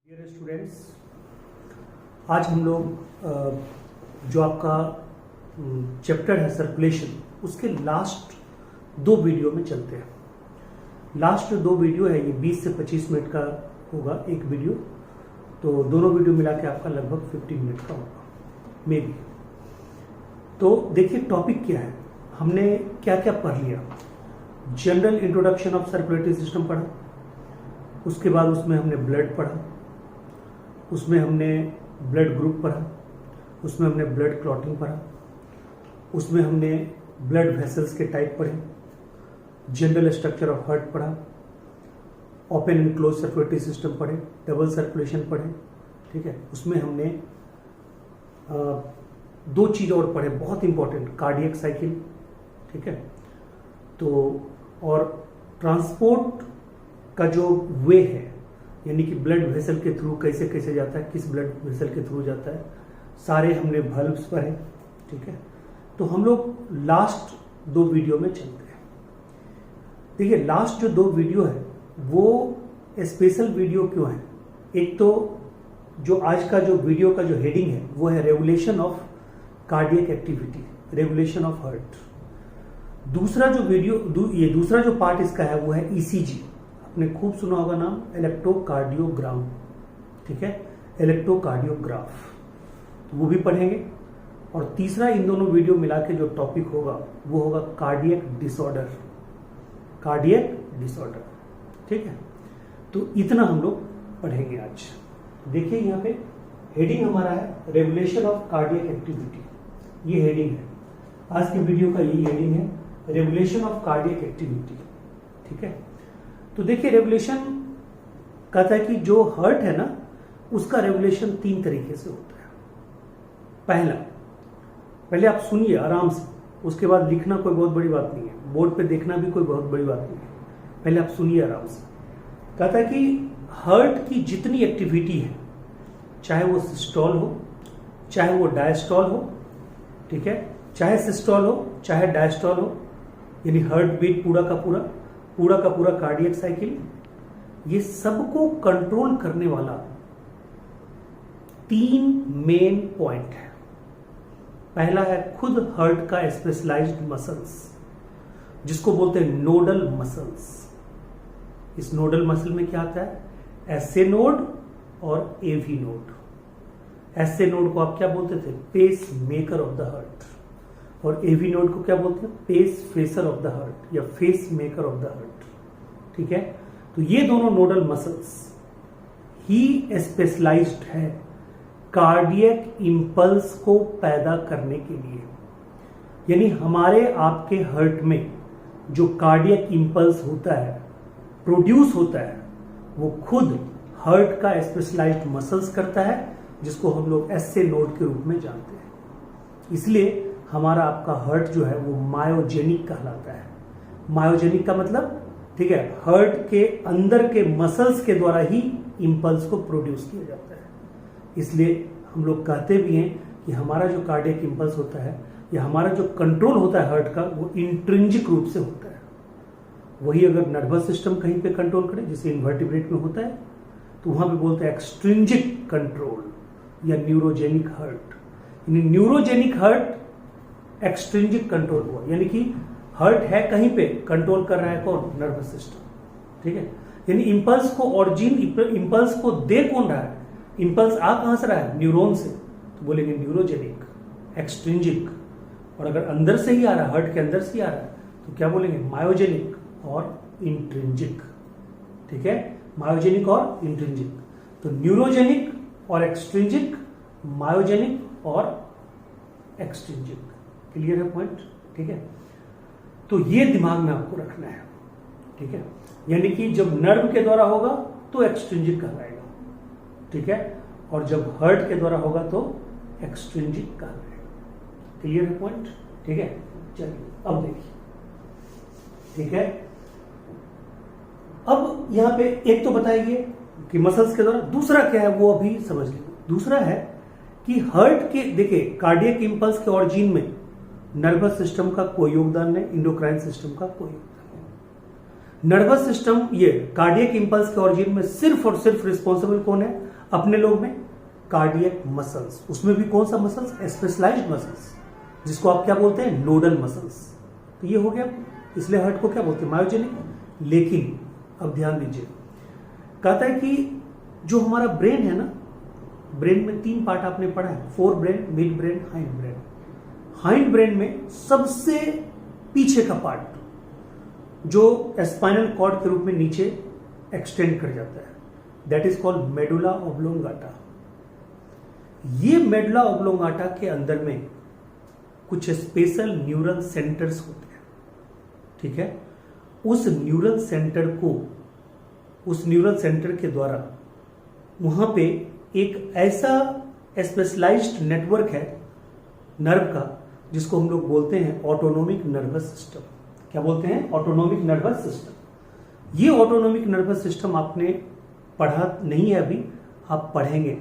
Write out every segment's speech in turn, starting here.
Dear students, आज हम लोग जो आपका चैप्टर है सर्कुलेशन, उसके लास्ट दो वीडियो में चलते हैं। लास्ट दो वीडियो है, ये 20 से 25 मिनट का होगा एक वीडियो, तो दोनों वीडियो मिला के आपका लगभग 15 मिनट का होगा मे बी। तो देखिए टॉपिक क्या है, हमने क्या क्या पढ़ लिया। General introduction of circulatory system पढ़ा, उसके बाद उसमें हमने ब्लड पढ़ा, उसमें हमने ब्लड ग्रुप पढ़ा, उसमें हमने ब्लड क्लॉटिंग पढ़ा, उसमें हमने ब्लड वेसल्स के टाइप पढ़े, जनरल स्ट्रक्चर ऑफ हार्ट पढ़ा, open and close circulatory system पढ़े, डबल सर्कुलेशन पढ़े, ठीक है। उसमें हमने दो चीज और पढ़े बहुत इंपॉर्टेंट, कार्डियक साइकिल, ठीक है। तो और ट्रांसपोर्ट का जो वे है, यानी कि ब्लड वेसल के थ्रू कैसे कैसे जाता है, किस ब्लड वेसल के थ्रू जाता है, सारे हमने वल्व्स पढ़े, ठीक है। तो हम लोग लास्ट दो वीडियो में चलते हैं। देखिए लास्ट जो दो वीडियो है वो स्पेशल वीडियो क्यों है। एक तो जो आज का जो वीडियो का जो हेडिंग है वो है regulation of cardiac activity, regulation of heart. दूसरा जो वीडियो ये दूसरा जो पार्ट इसका है वो है ईसीजी। आपने खूब सुना होगा नाम, इलेक्ट्रोकार्डियोग्राम, ठीक है, इलेक्ट्रोकार्डियोग्राफ, तो वो भी पढ़ेंगे। और तीसरा इन दोनों वीडियो मिला के जो टॉपिक होगा वो होगा कार्डियक डिसऑर्डर, कार्डियक डिसऑर्डर, ठीक है। तो इतना हम लोग पढ़ेंगे आज। देखिए यहाँ पे हेडिंग हमारा है रेगुलेशन ऑफ कार्डियक एक्टिविटी, ये हेडिंग है आज की वीडियो का, यही हेडिंग है रेगुलेशन ऑफ कार्डियक एक्टिविटी, ठीक है। तो देखिए रेगुलेशन कहता है कि जो हार्ट है ना उसका रेगुलेशन तीन तरीके से होता है। पहले आप सुनिए आराम से, उसके बाद लिखना कोई बहुत बड़ी बात नहीं है, बोर्ड पे देखना भी कोई बहुत बड़ी बात नहीं है, पहले आप सुनिए आराम से। कहता है कि हार्ट की जितनी एक्टिविटी है, चाहे वो सिस्टोल हो चाहे वो डायस्टोल हो, ठीक है, चाहे सिस्टोल हो चाहे डायस्टोल हो, यानी हार्ट बीट पूरा का पूरा कार्डियक साइकिल, ये सबको कंट्रोल करने वाला तीन मेन पॉइंट है। पहला है खुद हार्ट का स्पेशलाइज्ड मसल्स, जिसको बोलते हैं नोडल मसल्स। इस नोडल मसल में क्या आता है, एसए नोड और एवी नोड। एसए नोड को आप क्या बोलते थे, pacemaker of the heart, और एवी नोड को क्या बोलते हैं, pace facer of the heart या face maker of the heart, ठीक है। तो ये दोनों नोडल मसल्स ही स्पेशलाइज्ड है कार्डियक इंपल्स को पैदा करने के लिए। यानी हमारे आपके हार्ट में जो कार्डियक इंपल्स होता है, प्रोड्यूस होता है, वो खुद हार्ट का स्पेशलाइज्ड मसल्स करता है, जिसको हम लोग एसए नोड के रूप में जानते हैं। इसलिए हमारा आपका हार्ट जो है वो मायोजेनिक कहलाता है। मायोजेनिक का मतलब, ठीक है, हार्ट के अंदर के मसल्स के द्वारा ही इंपल्स को प्रोड्यूस किया जाता है। इसलिए हम लोग कहते भी हैं कि हमारा जो कार्डियक इंपल्स होता है या हमारा जो कंट्रोल होता है हार्ट का, वो इंट्रिंजिक रूप से होता है। वही अगर नर्वस सिस्टम कहीं पे कंट्रोल करे, जैसे इन्वर्टिब्रेट में होता है, तो वहां पे बोलते हैं एक्सट्रिंजिक कंट्रोल या न्यूरोजेनिक हार्ट। यानी न्यूरोजेनिक हार्ट एक्सट्रिंजिक कंट्रोल हुआ, यानी कि हार्ट है कहीं पे, कंट्रोल कर रहा है कौन, नर्वस सिस्टम, ठीक है। यानी इंपल्स को ऑरिजिन, इंपल्स को दे कौन रहा है, इंपल्स आ कहां से रहा है, न्यूरॉन से, तो बोलेंगे न्यूरोजेनिक, एक्सट्रिंजिक। और अगर अंदर से ही आ रहा है, हार्ट के अंदर से ही आ रहा है, तो क्या बोलेंगे, मायोजेनिक और इंट्रिंजिक, ठीक है, मायोजेनिक और इंट्रिंजिक। तो न्यूरोजेनिक और एक्सट्रिंजिक, मायोजेनिक और एक्सट्रिंजिक, क्लियर है पॉइंट, ठीक है। तो ये दिमाग में आपको रखना है, ठीक है। यानी कि जब नर्व के द्वारा होगा तो एक्सट्रिंजिक कहलाएगा, ठीक है, और जब हार्ट के द्वारा होगा तो एक्सट्रिंजिक कहलाएगा, क्लियर है पॉइंट, ठीक है। चलिए अब देखिए, ठीक है। अब यहां पे एक तो बताइए कि मसल्स के द्वारा, दूसरा क्या है वो अभी समझ लीजिए। दूसरा है कि हार्ट के, देखिए कार्डियक इंपल्स के ऑरिजिन में नर्वस सिस्टम का कोई योगदान नहीं, इंडोक्राइन सिस्टम का कोई योगदान नर्वस सिस्टम, ये कार्डियक इंपल्स के ओरिजिन में सिर्फ और सिर्फ रिस्पॉन्सिबल कौन है अपने लोग में? Cardiac muscles. उसमें भी कौन सा मसल्स? स्पेशलाइज्ड मसल्स, जिसको आप क्या बोलते हैं? Nodal muscles. तो ये हो गया, इसलिए हार्ट को क्या बोलते हैं? मायोजेनिक। लेकिन अब ध्यान दीजिए, कहता है कि जो हमारा ब्रेन है ना, ब्रेन में 3 पार्ट आपने पढ़ा है, fore brain, mid brain, hind brain. Hind brain में सबसे पीछे का पार्ट जो स्पाइनल कॉर्ड के रूप में नीचे एक्सटेंड कर जाता है, that is called medulla oblongata. ये मेडुला ऑब्लोंगाटा के अंदर में कुछ स्पेशल न्यूरल सेंटर्स होते हैं, ठीक है। उस न्यूरल सेंटर के द्वारा वहां पे एक ऐसा स्पेशलाइज्ड नेटवर्क है नर्व का, जिसको हम लोग बोलते हैं ऑटोनोमिक नर्वस सिस्टम। क्या बोलते हैं? Autonomic nervous system. ये ऑटोनोमिक नर्वस सिस्टम आपने पढ़ा नहीं है अभी, आप पढ़ेंगे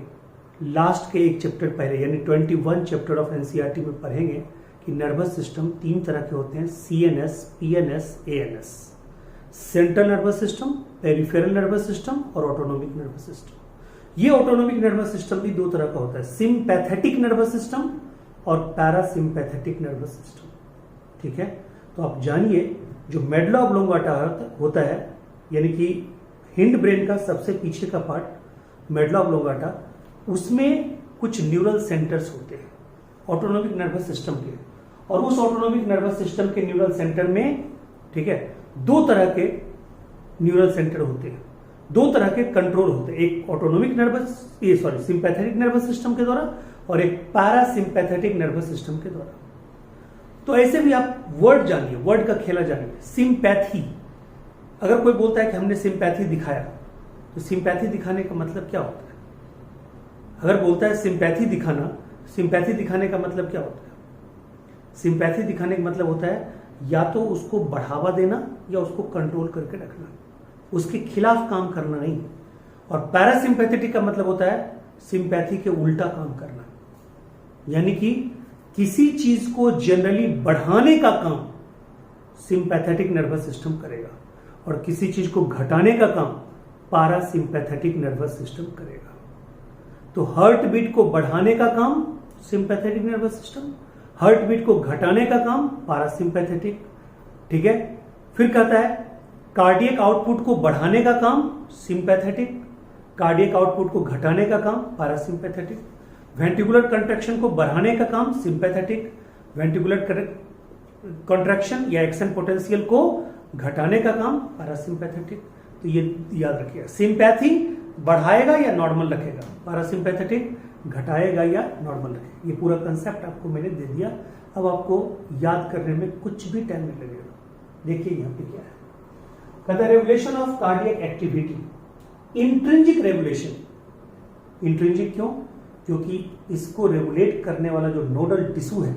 लास्ट के एक चैप्टर पहले, यानी 21 चैप्टर ऑफ एनसीईआरटी में पढ़ेंगे कि नर्वस सिस्टम 3 तरह के होते हैं, CNS, PNS, ANS. Central nervous system, peripheral nervous system और ऑटोनोमिक नर्वस सिस्टम। ये ऑटोनोमिक नर्वस सिस्टम भी 2 तरह का होता है, सिंपैथेटिक नर्वस सिस्टम और पैरासिम्पैथेटिक नर्वस सिस्टम, ठीक है। तो आप जानिए, जो मेडुला ऑब्लोंगाटा होता है, यानी कि हिंड ब्रेन का सबसे पीछे का पार्ट मेडुला ऑब्लोंगाटा, उसमें कुछ न्यूरल सेंटर्स होते हैं ऑटोनोमिक नर्वस सिस्टम के, और उस ऑटोनोमिक नर्वस सिस्टम के न्यूरल सेंटर में, ठीक है, 2 तरह के न्यूरल सेंटर होते हैं, 2 तरह के कंट्रोल होते हैं, एक ऑटोनोमिक सिंपैथेटिक नर्वस सिस्टम के द्वारा और एक पैरासिम्पैथेटिक नर्वस सिस्टम के द्वारा। तो ऐसे भी आप वर्ड जानिए, वर्ड का खेला जानिए। सिंपैथी, अगर कोई बोलता है कि हमने सिंपैथी दिखाया, तो सिंपैथी दिखाने का मतलब क्या होता है? अगर बोलता है सिंपैथी दिखाना, सिंपैथी दिखाने का मतलब क्या होता है? सिंपैथी दिखाने का मतलब होता है या तो उसको बढ़ावा देना या उसको कंट्रोल करके रखना, उसके खिलाफ काम करना नहीं। और पैरासिम्पैथेटिक का मतलब होता है सिंपैथी के उल्टा काम करना, यानी कि किसी चीज को जनरली बढ़ाने का काम सिंपैथेटिक नर्वस सिस्टम करेगा और किसी चीज को घटाने का काम पैरासिम्पैथेटिक नर्वस सिस्टम करेगा। तो हार्ट बीट को बढ़ाने का काम sympathetic nervous system, heart beat को घटाने का काम पैरासिम्पैथेटिक, ठीक है। फिर कहता है कार्डियक आउटपुट को बढ़ाने का काम सिंपैथेटिक, कार्डियक आउटपुट को घटाने का काम पैरासिम्पैथेटिक, वेंट्रिकुलर कंट्रैक्शन को बढ़ाने का काम सिंपैथेटिक, वेंट्रिकुलर कॉन्ट्रैक्शन या एक्शन पोटेंशियल को घटाने का काम पैरासिम्पैथेटिक। तो ये याद रखिएगा, सिंपैथी बढ़ाएगा या नॉर्मल रखेगा, पैरासिम्पैथेटिक घटाएगा या नॉर्मल रखेगा। ये पूरा कंसेप्ट आपको मैंने दे दिया, अब आपको याद करने में कुछ भी टाइम नहीं लगेगा। देखिए यहां पे क्या है, कहता है regulation of cardiac activity, intrinsic regulation. Intrinsic क्यों? क्योंकि इसको रेगुलेट करने वाला जो नोडल टिश्यू है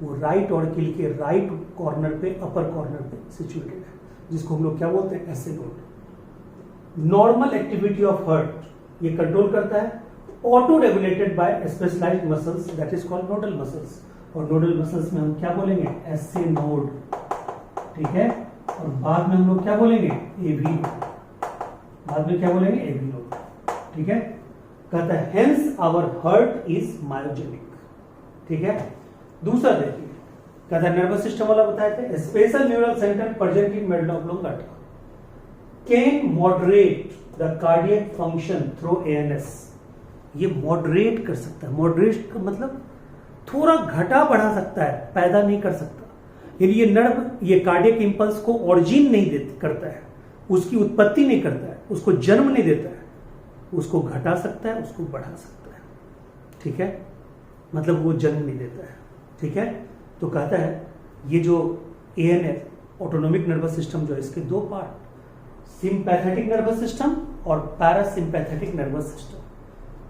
वो राइट ऑर्किल के राइट कॉर्नर पे, अपर कॉर्नर पे सिचुएटेड है, जिसको हम लोग क्या बोलते हैं? SA node. Normal activity of heart ये कंट्रोल करता है, auto regulated by specialised muscles, that is called nodal muscles. और नोडल मसल्स में हम क्या बोलेंगे? एसे नोड, ठीक है। और बाद में हम लोग क्या बोलेंगे? AV node. बाद में क्या बोलेंगे? एवी नोड, ठीक है। कहता है hence our heart is myogenic, ठीक है। दूसरा देखिए, कहता है नर्वस सिस्टम वाला बताए थे, special neural centre present in medulla oblongata can moderate the cardiac function through ANS. ये मॉडरेट कर सकता है, मॉडरेट का मतलब थोड़ा घटा बढ़ा सकता है, पैदा नहीं कर सकता। यानी ये नर्व ये कार्डियक इंपल्स को ऑरिजिन नहीं करता है, उसकी उत्पत्ति नहीं करता है, उसको जन्म नहीं देता है, उसको घटा सकता है, उसको बढ़ा सकता है, ठीक है। मतलब वो जन्म नहीं देता है, ठीक है। तो कहता है ये जो एएनएस ऑटोनोमिक नर्वस सिस्टम जो है, इसके 2 पार्ट, सिंपैथेटिक नर्वस सिस्टम और parasympathetic nervous system.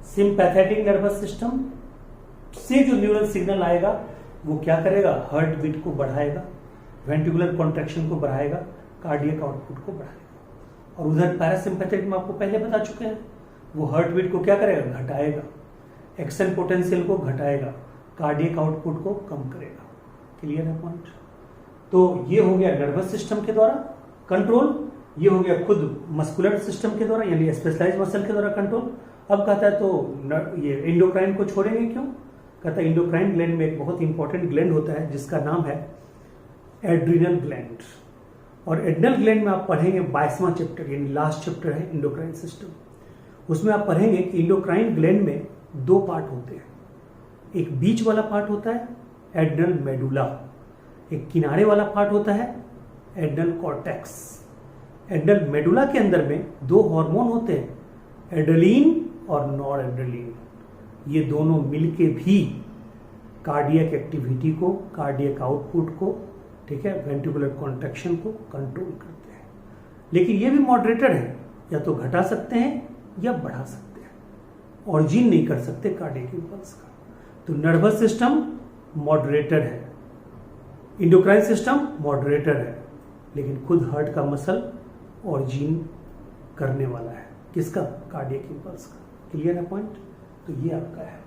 Sympathetic nervous system से जो न्यूरल सिग्नल आएगा वो क्या करेगा? हार्ट बीट को बढ़ाएगा, वेंट्रिकुलर कॉन्ट्रैक्शन को बढ़ाएगा, कार्डियक आउटपुट को बढ़ाएगा। और उधर पैरासिम्पैथेटिक में आपको पहले बता चुके हैं, वो हार्ट बीट को क्या करेगा? घटाएगा, एक्शन पोटेंशियल को घटाएगा, कार्डियक आउटपुट को कम करेगा। क्लियर है पॉइंट? तो ये हो गया नर्वस सिस्टम के द्वारा कंट्रोल। ये हो गया खुद मस्कुलर सिस्टम के द्वारा यानी स्पेशलाइज मसल के द्वारा कंट्रोल। अब कहता है तो ये इंडोक्राइन को छोड़ेंगे क्यों? कहता है इंडोक्राइन ग्लैंड में एक बहुत इंपॉर्टेंट ग्लैंड होता है जिसका नाम है एड्रिनल ग्लैंड। और एड्रिनल ग्लैंड में आप पढ़ेंगे 22वां चैप्टर यानी लास्ट चैप्टर है इंडोक्राइन सिस्टम। उसमें आप पढ़ेंगे कि इंडोक्राइन ग्लैंड में 2 पार्ट होते हैं। एक बीच वाला पार्ट होता है एड्रिनल मेडुला, एक किनारे वाला पार्ट होता है एड्रिनल कॉर्टेक्स। एड्रिनल मेडुला के अंदर में 2 हार्मोन होते हैं एड्रेलिन और नॉर एड्रेलिन। ये दोनों मिलके भी कार्डियक एक्टिविटी को, कार्डियक आउटपुट को, ठीक है, वेंट्रिकुलर कॉन्ट्रैक्शन को कंट्रोल करते हैं। लेकिन ये भी मॉडरेटर है, या तो घटा सकते हैं या बढ़ा सकते हैं, ऑरिजिन नहीं कर सकते कार्डियक इंपल्स का। तो नर्वस सिस्टम मॉडरेटर है, इंडोक्राइन सिस्टम मॉडरेटर है, लेकिन खुद हार्ट का मसल ऑरिजिन करने वाला है। किसका? कार्डियक इंपल्स का। क्लियर है पॉइंट? तो ये आपका है।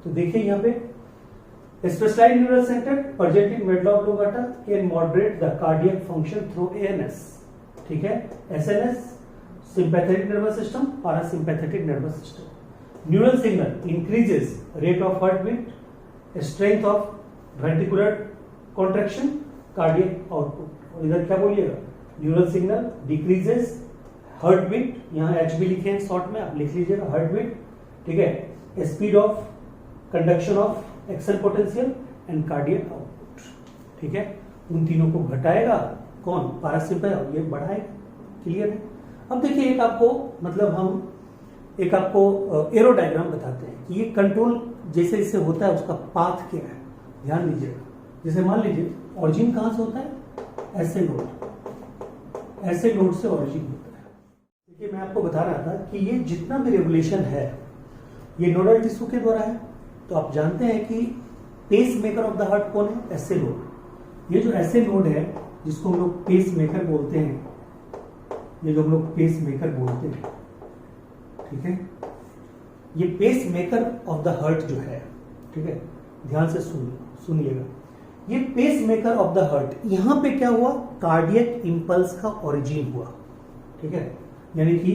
तो देखिए यहाँ पे specialised neural centre present in medulla oblongata can moderate the cardiac function through ANS, ठीक है, SNS sympathetic nervous system, parasympathetic nervous system. Neural signal increases rate of heart beat, strength of ventricular contraction, cardiac output. और इधर क्या बोलिएगा? Neural signal decreases heart beat, यहाँ HB लिखे हैं short में, आप लिख लीजिएगा हार्ट बीट, ठीक है, speed of conduction of action potential and cardiac output, ठीक है। उन तीनों को घटाएगा कौन? पैरासिम्पैथ, ये बढ़ाएगा। क्लियर है? अब देखिए एक आपको मतलब हम एक आपको एरो डायग्राम बताते हैं कि ये कंट्रोल जैसे जैसे होता है उसका पाथ क्या है, ध्यान दीजिएगा। जैसे मान लीजिए ऑरिजिन कहां से होता है? ऐसे नोड, ऐसे नोड से ऑरिजिन होता है। देखिए मैं आपको बता रहा था कि ये जितना भी रेगुलेशन है ये नोडल टिश्यू के द्वारा है। तो आप जानते हैं कि pacemaker of the heart कौन है? ऐसे नोड। ये जो ऐसे नोड है जिसको हम लोग पेस मेकर बोलते हैं, ये जो हम लोग पेस मेकर बोलते हैं, ठीक है, ये pacemaker of the heart जो है, ठीक है, ध्यान से सुनिएगा। ये pacemaker of the heart, यहां पे क्या हुआ? कार्डियक इंपल्स का ओरिजिन हुआ, ठीक है, यानी कि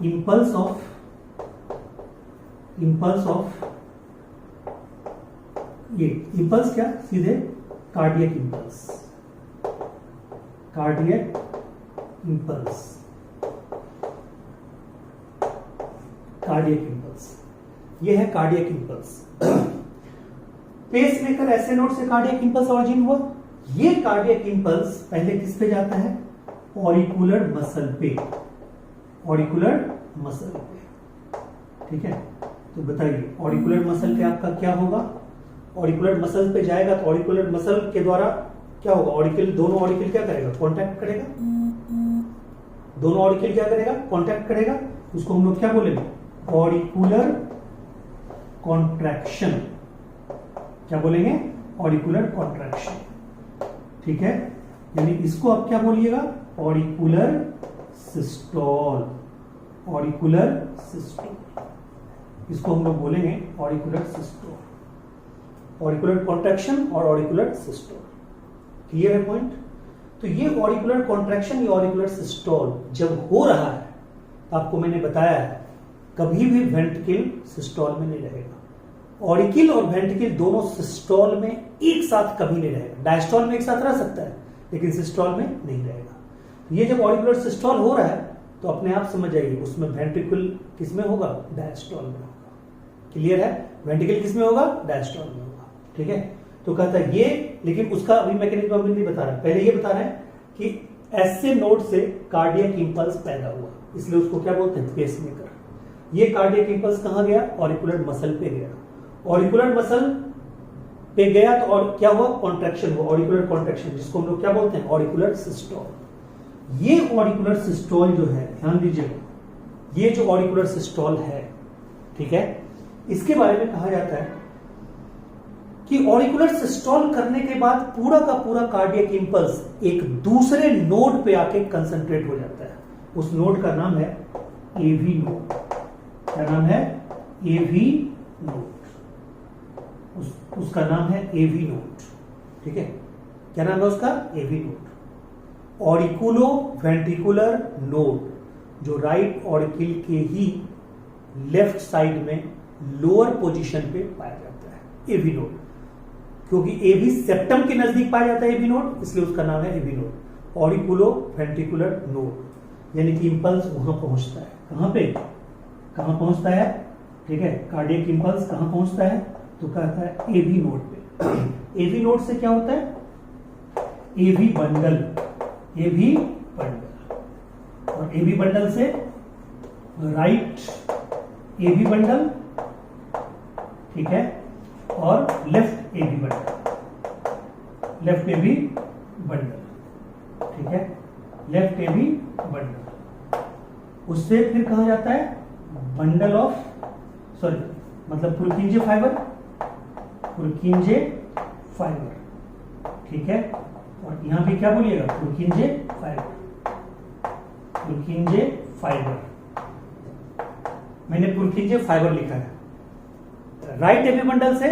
इंपल्स ऑफ ये इंपल्स क्या? सीधे cardiac impulse, cardiac impulse, cardiac impulse, ये है कार्डियक इंपल्स। पेस मेकर ऐसे नोड से कार्डियक इंपल्स ऑरिजिन हुआ। ये कार्डियक इंपल्स पहले किस पे जाता है? ऑरिकुलर मसल पे, ऑरिकुलर मसल पे, ठीक है। तो बताइए ऑरिकुलर मसल पे आपका क्या होगा? ऑरिकुलर मसल पे जाएगा तो ऑरिकुलर मसल के द्वारा क्या होगा? ऑरिकल, दोनों ऑरिकल क्या करेगा? कॉन्टैक्ट करेगा। दोनों ऑरिकल क्या करेगा? कॉन्टैक्ट करेगा। उसको हम लोग क्या बोलेंगे? Auricular contraction. क्या बोलेंगे? ऑरिकुलर कॉन्ट्रैक्शन, ठीक है। यानी इसको आप क्या बोलिएगा? ऑरिकुलर सिस्टोल, ऑरिकुलर सिस्टोल, इसको हम लोग बोलेंगे ऑरिकुलर सिस्टोल, ऑरिकुलर कॉन्ट्रैक्शन और ऑरिकुलर सिस्टोल। क्लियर है पॉइंट? तो ये ऑरिकुलर कॉन्ट्रैक्शन या ऑरिकुलर सिस्टोल जब हो रहा है, आपको मैंने बताया है कभी भी वेंट्रिकल सिस्टोल में नहीं रहेगा। ऑरिकल और वेंट्रिकल दोनों सिस्टोल में एक साथ कभी नहीं रहेगा। डायस्टोल में एक साथ रह सकता है लेकिन सिस्टोल में नहीं रहेगा। ये जब ऑरिकुलर सिस्टोल हो रहा है तो अपने आप समझ जाइए उसमें वेंट्रिकल किसमें होगा? डायस्टोल में होगा। क्लियर है? वेंट्रिकल किसमें होगा? डायस्टोल में होगा, ठीक है। तो कहता है ये, लेकिन उसका अभी मैकेनिज्म अभी नहीं बता रहा है, पहले ये बता रहे हैं कि ऐसे नोड से कार्डियक इंपल्स पैदा हुआ, इसलिए उसको क्या बोलते हैं? Pacemaker. ये कार्डियक इंपल्स कहां गया? ऑरिकुलर मसल पे गया। ऑरिकुलर मसल पे गया तो और क्या हुआ? कॉन्ट्रैक्शन हुआ, ऑरिकुलर कॉन्ट्रैक्शन, जिसको हम लोग क्या बोलते हैं? Auricular systole. ये ऑरिकुलर सिस्टोल जो है, ध्यान दीजिएगा, ये जो ऑरिकुलर सिस्टोल है, ठीक है, इसके बारे में कहा जाता है कि ऑरिकुलर सिस्टोल करने के बाद पूरा का पूरा कार्डियक इंपल्स एक दूसरे नोड पे आके कंसंट्रेट हो जाता है। उस नोड का नाम है एवी नोड। क्या नाम है? AV node. उसका नाम है एवी नोड, ठीक है। क्या नाम है उसका? AV node. Auriculo ventricular node, जो राइट ऑरिकल के ही लेफ्ट साइड में लोअर पोजीशन पे पाया जाता है, एवी नोड। क्योंकि एवी सेप्टम के नजदीक पाया जाता है एवी नोड, इसलिए उसका नाम है AV node, auriculo ventricular node. यानी कि इंपल्स वहां पहुंचता है, कहां पे, कहां पहुंचता है, ठीक है, कार्डियक इंपल्स कहां पहुंचता है, तो कहता है एवी नोड पे। एवी नोड से क्या होता है, एवी बंडल, एवी बंडल, और एवी बंडल से राइट एवी बंडल, ठीक है, और left AV bundle, left AV bundle, ठीक है, लेफ्ट एवी बंडल। उससे फिर कहा जाता है बंडल ऑफ, सॉरी मतलब पुरकिंजे फाइबर, पुरकिंजे फाइबर, ठीक है, और यहां भी क्या बोलिएगा, पुरकिंजे फाइबर, पुरकिंजे फाइबर। मैंने पुरकिंजे फाइबर लिखा है। राइट एवी बंडल से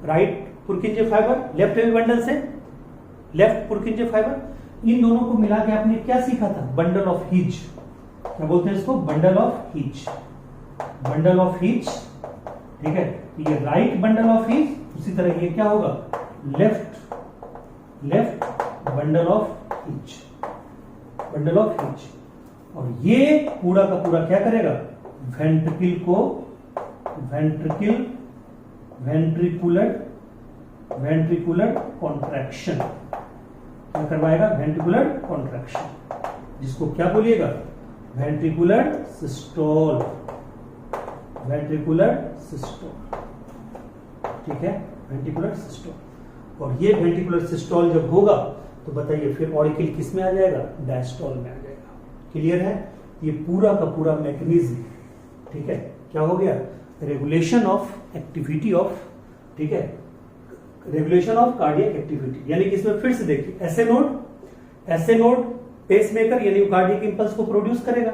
right Purkinje fibre, left AV bundle से लेफ्ट पुरकिंजे फाइबर। इन दोनों को मिला के आपने क्या सीखा था, बंडल ऑफ हिज, क्या बोलते हैं इसको, bundle of his, bundle of his, ठीक है। ये राइट बंडल ऑफ हिज, उसी तरह ये क्या होगा, left, left bundle of his, bundle of his. और ये पूरा का पूरा क्या करेगा, वेंट्रिकल को, वेंट्रिकल, वेंट्रिकुलर, वेंट्रिकुलर कॉन्ट्रैक्शन, क्या करवाएगा, वेंट्रिकुलर कॉन्ट्रैक्शन, जिसको क्या बोलिएगा, वेंट्रिकुलर सिस्टोल, वेंट्रिकुलर सिस्टोल, ठीक है, वेंट्रिकुलर सिस्टोल। और ये वेंट्रिकुलर सिस्टोल जब होगा तो बताइए फिर ऑरिकल किस में आ जाएगा, डायस्टोल में आ जाएगा। क्लियर है, ये पूरा का पूरा मैकेनिज्म, ठीक है, क्या हो गया, रेगुलेशन ऑफ एक्टिविटी ऑफ, ठीक है, रेगुलेशन ऑफ कार्डियक एक्टिविटी। यानी कि इसमें फिर से देखिए, SA node, SA node pacemaker यानी कार्डियक इंपल्स को प्रोड्यूस करेगा।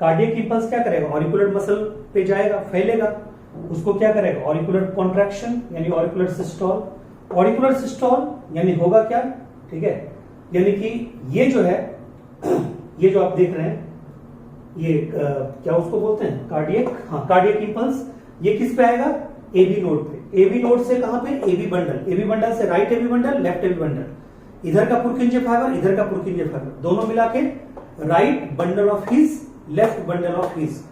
कार्डियक इंपल्स क्या करेगा, ऑरिकुलर मसल पे जाएगा, फैलेगा, उसको क्या करेगा, ऑरिकुलर कॉन्ट्रैक्शन यानी ऑरिकुलर सिस्टोल। ऑरिकुलर सिस्टोल यानी होगा क्या, ठीक है, यानी कि ये जो है, ये जो आप देख रहे हैं, ये क्या उसको बोलते हैं, कार्डियक, हाँ कार्डियक इंपल्स, ये किस पे आएगा, एबी नोड पे। एबी नोड से कहां पे, एबी बंडल, एबी बंडल से right AB bundle, left AB bundle, इधर का पुरकिंजे फाइबर, इधर का पुरकिंजे फाइबर, दोनों मिला के right bundle of his, left bundle of his.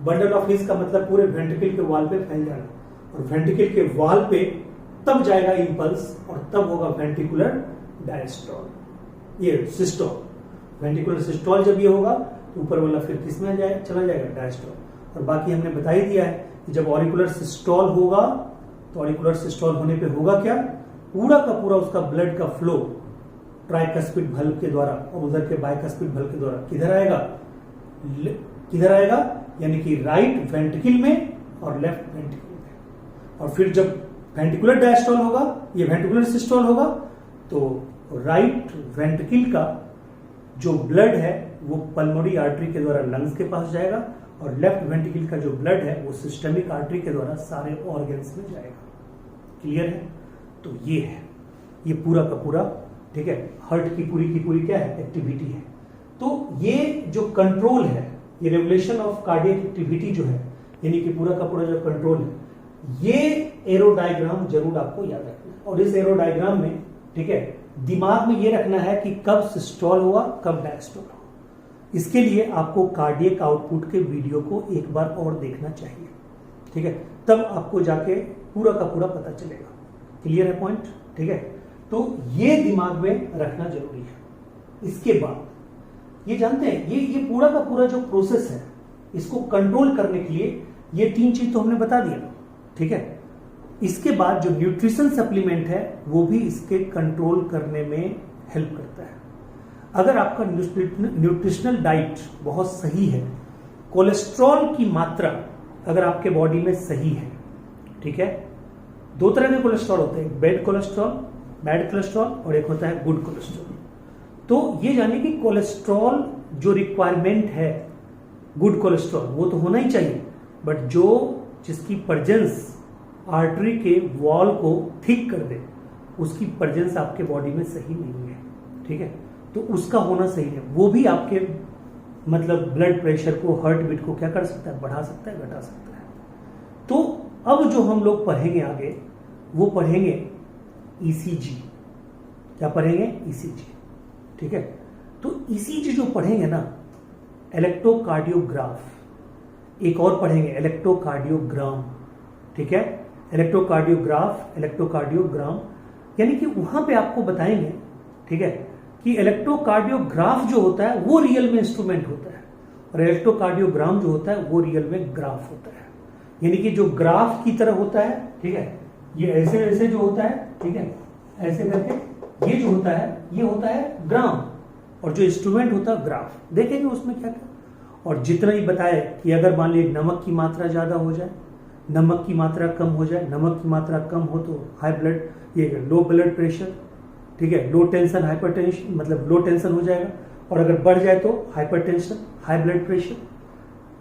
Bundle of his का मतलब पूरे वेंट्रिकल के वॉल पे फैल जाना, और वेंट्रिकल के वॉल पे तब जाएगा इंपल्स, और तब होगा वेंट्रिकुलर डायस्टोल, ये सिस्टोल। वेंट्रिकुलर सिस्टोल जब ये होगा तो ऊपर वाला फिर किस में चला जाएगा, डायस्टोल। और बाकी हमने बता ही दिया है कि जब ऑरिकुलर सिस्टोल होगा तो ऑरिकुलर सिस्टोल होने पे होगा क्या, पूरा का पूरा उसका ब्लड का फ्लो ट्राइकस्पिड बल्ब के द्वारा और उधर के बाइकस्पिड बल्ब के द्वारा किधर आएगा, किधर आएगा, यानी कि राइट वेंट्रिकल में और लेफ्ट वेंट्रिकल में। और फिर जब वेंट्रिकुलर डायस्टोल होगा, ये वेंट्रिकुलर सिस्टोल होगा, तो राइट वेंट्रिकल का जो ब्लड है वो पल्मोनरी आर्टरी के द्वारा लंग्स के पास जाएगा, और लेफ्ट वेंट्रिकल का जो ब्लड है वो सिस्टमिक आर्टरी के द्वारा सारे ऑर्गन्स में जाएगा। क्लियर है, तो ये है, ये पूरा का पूरा, ठीक है, हार्ट की पूरी क्या है, एक्टिविटी है। तो ये जो कंट्रोल है, ये रेगुलेशन ऑफ कार्डियक एक्टिविटी जो है, यानी कि पूरा का पूरा जो कंट्रोल है, ये एरो डायग्राम जरूर आपको याद रखना है। और इस एरो डायग्राम में, ठीक है, दिमाग में ये रखना है कि कब सिस्टोल हुआ, कब डायस्टोल हुआ। इसके लिए आपको कार्डियक आउटपुट के वीडियो को एक बार और देखना चाहिए, ठीक है, तब आपको जाके पूरा का पूरा पता चलेगा। क्लियर है पॉइंट, ठीक है। तो ये दिमाग में रखना जरूरी है। इसके बाद ये जानते हैं, ये पूरा का पूरा जो प्रोसेस है, इसको कंट्रोल करने के लिए ये 3 चीज तो हमने बता दिया, ठीक है। इसके बाद जो न्यूट्रिशन सप्लीमेंट है वो भी इसके कंट्रोल करने में हेल्प करता है। अगर आपका न्यूट्रिशनल डाइट बहुत सही है, कोलेस्ट्रॉल की मात्रा अगर आपके बॉडी में सही है, ठीक है, 2 तरह के कोलेस्ट्रॉल होते हैं, बैड कोलेस्ट्रॉल और एक होता है गुड कोलेस्ट्रॉल। तो ये जानिए कि कोलेस्ट्रॉल जो रिक्वायरमेंट है, गुड कोलेस्ट्रॉल वो तो होना ही चाहिए, बट जिसकी प्रेजेंस आर्टरी के वॉल को थिक कर दे, उसकी प्रेजेंस आपके बॉडी में सही नहीं है, ठीक है। तो उसका होना सही है। वो भी आपके मतलब ब्लड प्रेशर को, हार्ट बीट को क्या कर सकता है, बढ़ा सकता है, घटा सकता है। तो अब जो हम लोग पढ़ेंगे आगे, वो पढ़ेंगे ईसीजी। क्या पढ़ेंगे, ईसीजी। ठीक है, तो ईसीजी जो पढ़ेंगे ना, इलेक्ट्रोकार्डियोग्राफ, एक और पढ़ेंगे इलेक्ट्रोकार्डियोग्राम। ठीक है, इलेक्ट्रोकार्डियोग्राफ, इलेक्ट्रोकार्डियोग्राम, यानी कि वहां पे आपको बताएंगे, ठीक है, कि इलेक्ट्रोकार्डियोग्राफ जो होता है वो रियल में इंस्ट्रूमेंट होता है, और इलेक्ट्रोकार्डियोग्राम जो होता है वो रियल में ग्राफ होता है। यानी कि जो ग्राफ की तरह होता है, ठीक है, ये ऐसे ऐसे जो होता है, ठीक है, ऐसे करके ये जो होता है, ये होता है ग्राम, और जो इंस्ट्रूमेंट होता है ग्राफ। देखेंगे उसमें क्या क्या। और जितना ही बताए कि अगर मान लीजिए नमक की मात्रा ज्यादा हो जाए, नमक की मात्रा कम हो जाए, नमक की मात्रा कम हो तो हाई ब्लड, ये लो ब्लड प्रेशर, ठीक है, लो टेंशन हाइपरटेंशन, मतलब लो टेंशन हो जाएगा, और अगर बढ़ जाए तो हाइपरटेंशन, हाई ब्लड प्रेशर।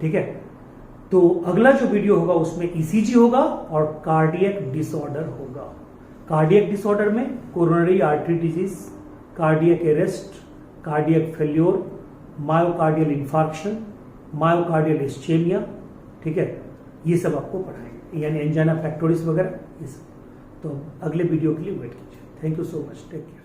ठीक है, तो अगला जो वीडियो होगा उसमें ईसीजी होगा और कार्डियक डिसऑर्डर होगा। कार्डियक डिसऑर्डर में coronary artery disease, cardiac arrest, cardiac failure, myocardial infarction, myocardial ischaemia, ठीक है, ये सब आपको पढ़ाएंगे, यानी एंजाइना फैक्टोरिस वगैरह ये सब। तो अगले वीडियो के लिए वेट कीजिए। Thank you so much, take care.